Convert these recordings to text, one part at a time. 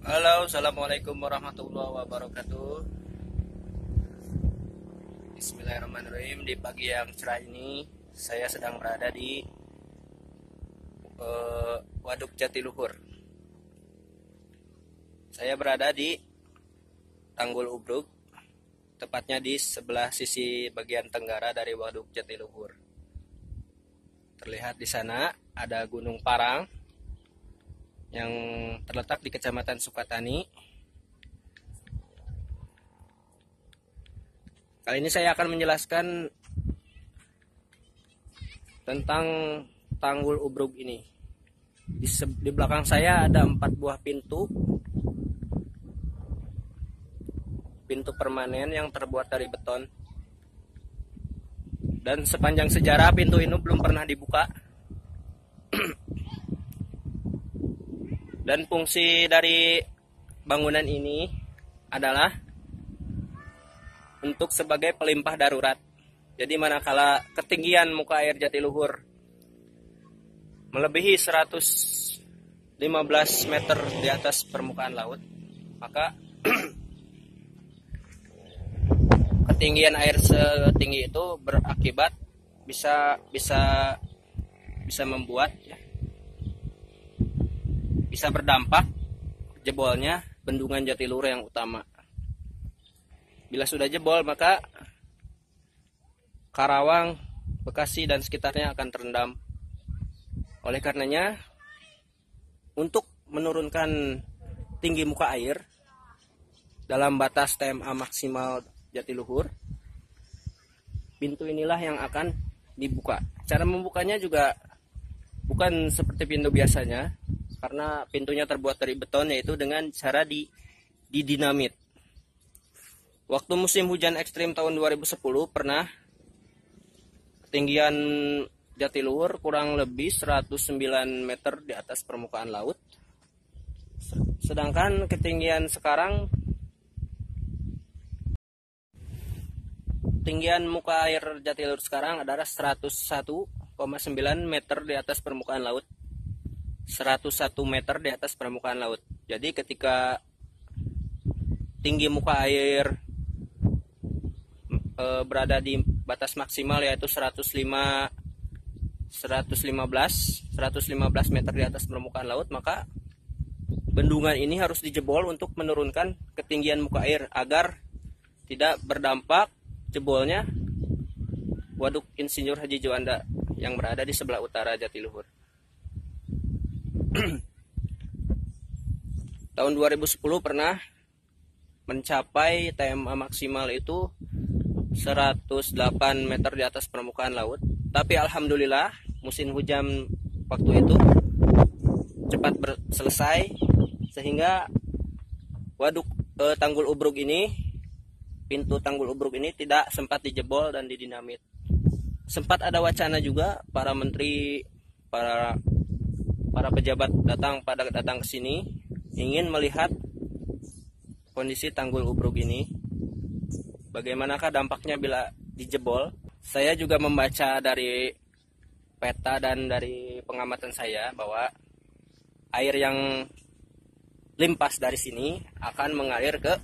Halo, assalamualaikum warahmatullahi wabarakatuh. Bismillahirrahmanirrahim. Di pagi yang cerah ini, saya sedang berada di Waduk Jatiluhur. Saya berada di Tanggul Ubruk, tepatnya di sebelah sisi bagian tenggara dari Waduk Jatiluhur. Terlihat di sana ada Gunung Parang yang terletak di Kecamatan Sukatani. Kali ini saya akan menjelaskan tentang Tanggul Ubruk ini. Di belakang saya ada 4 buah pintu permanen yang terbuat dari beton. Dan sepanjang sejarah pintu ini belum pernah dibuka. Dan fungsi dari bangunan ini adalah untuk sebagai pelimpah darurat. Jadi manakala ketinggian muka air Jatiluhur melebihi 115 meter di atas permukaan laut, maka ketinggian air setinggi itu berakibat bisa membuat bisa berdampak jebolnya bendungan Jatiluhur yang utama. Bila sudah jebol, maka Karawang, Bekasi, dan sekitarnya akan terendam. Oleh karenanya, untuk menurunkan tinggi muka air dalam batas TMA maksimal Jatiluhur, pintu inilah yang akan dibuka. Cara membukanya juga bukan seperti pintu biasanya, karena pintunya terbuat dari beton, yaitu dengan cara didinamit. Waktu musim hujan ekstrim tahun 2010 pernah ketinggian Jatiluhur kurang lebih 109 meter di atas permukaan laut. Sedangkan ketinggian sekarang, ketinggian muka air Jatiluhur sekarang adalah 101,9 meter di atas permukaan laut. 101 meter di atas permukaan laut. Jadi ketika tinggi muka air berada di batas maksimal, yaitu 115 meter di atas permukaan laut, maka bendungan ini harus dijebol untuk menurunkan ketinggian muka air agar tidak berdampak jebolnya Waduk Insinyur Haji Juanda yang berada di sebelah utara Jatiluhur. Tahun 2010 pernah mencapai TMA maksimal itu 108 meter di atas permukaan laut. Tapi alhamdulillah musim hujan waktu itu cepat selesai, sehingga waduk Tanggul Ubruk ini, pintu Tanggul Ubruk ini tidak sempat dijebol dan didinamit. Sempat ada wacana juga para menteri, para pejabat datang ke sini ingin melihat kondisi Tanggul Ubruk ini, bagaimanakah dampaknya bila dijebol. Saya juga membaca dari peta dan dari pengamatan saya bahwa air yang limpas dari sini akan mengalir ke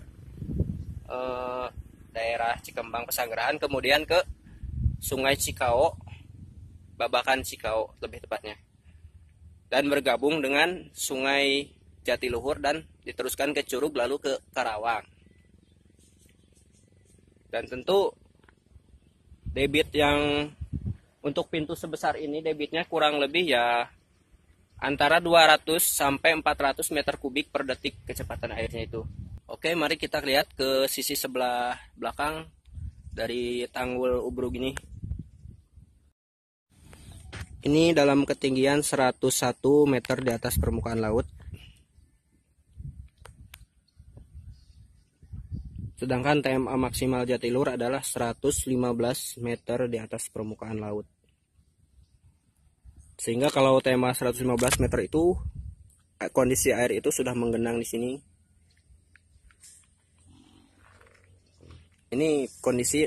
daerah Cikembang Pesanggerahan, kemudian ke Sungai Cikao, Babakan Cikao lebih tepatnya, dan bergabung dengan Sungai Jatiluhur dan diteruskan ke Curug lalu ke Karawang. Dan tentu debit yang untuk pintu sebesar ini, debitnya kurang lebih ya antara 200 sampai 400 meter kubik per detik kecepatan airnya itu. Oke, mari kita lihat ke sisi sebelah belakang dari Tanggul Ubruk ini. Ini dalam ketinggian 101 meter di atas permukaan laut. Sedangkan TMA maksimal Jatiluhur adalah 115 meter di atas permukaan laut. Sehingga kalau TMA 115 meter itu, kondisi air itu sudah menggenang di sini. Ini kondisi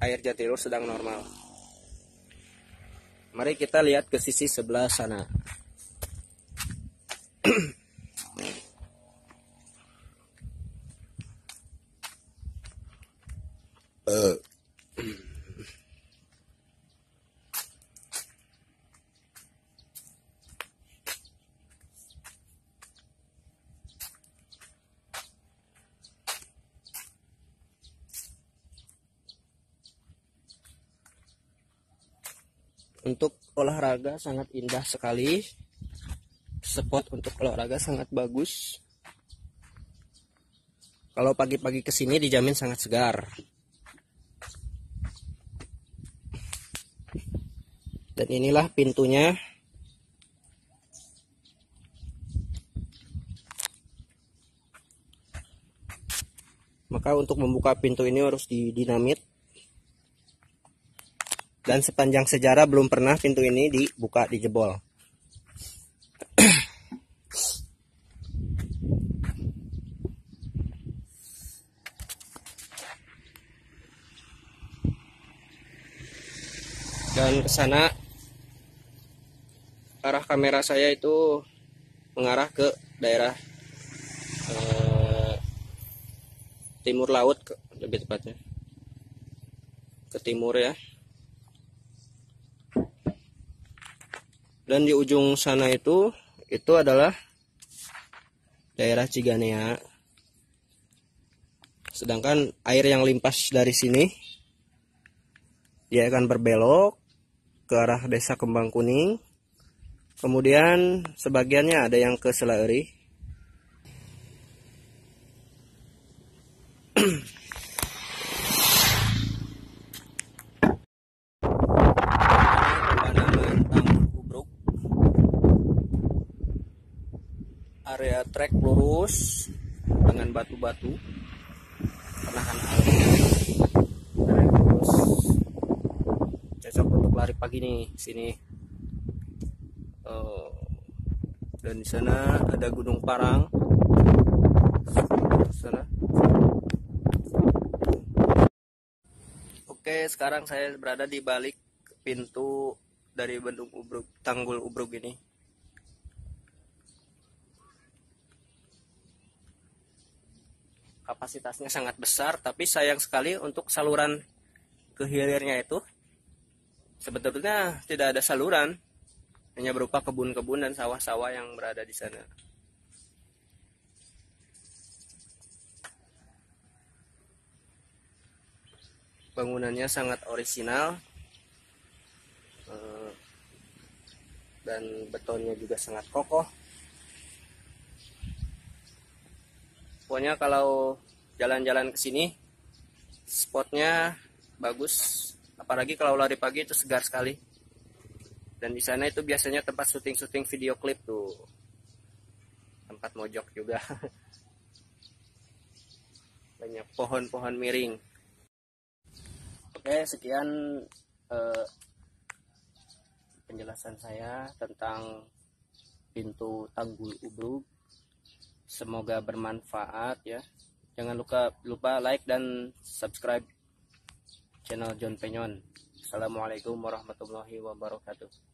air Jatiluhur sedang normal. Mari kita lihat ke sisi sebelah sana. Untuk olahraga sangat indah sekali. Spot untuk olahraga sangat bagus. Kalau pagi-pagi kesini dijamin sangat segar. Dan inilah pintunya. Maka untuk membuka pintu ini harus didinamit. Dan sepanjang sejarah belum pernah pintu ini dibuka, dijebol. Dan ke sana arah kamera saya itu mengarah ke daerah timur laut, lebih tepatnya ke timur ya. Dan di ujung sana itu adalah daerah Ciganea. Sedangkan air yang limpas dari sini dia akan berbelok ke arah Desa Kembang Kuning. Kemudian sebagiannya ada yang ke Selaeri. Area trek lurus dengan batu-batu penahan air. Terus cocok untuk lari pagi nih sini. Dan di sana ada Gunung Parang. Sana. Oke, sekarang saya berada di balik pintu dari Bendung Ubrug, Tanggul Ubrug ini. Kapasitasnya sangat besar, tapi sayang sekali untuk saluran ke hilirnya itu sebetulnya tidak ada saluran, hanya berupa kebun-kebun dan sawah-sawah yang berada di sana. Bangunannya sangat orisinal dan betonnya juga sangat kokoh. Pokoknya kalau jalan-jalan ke sini spotnya bagus, apalagi kalau lari pagi itu segar sekali. Dan di sana itu biasanya tempat syuting-syuting video klip tuh, tempat mojok juga. Banyak pohon-pohon miring. Oke, sekian penjelasan saya tentang pintu Tanggul Ubrug. Semoga bermanfaat ya. Jangan lupa like dan subscribe channel John Penyon. Assalamualaikum warahmatullahi wabarakatuh.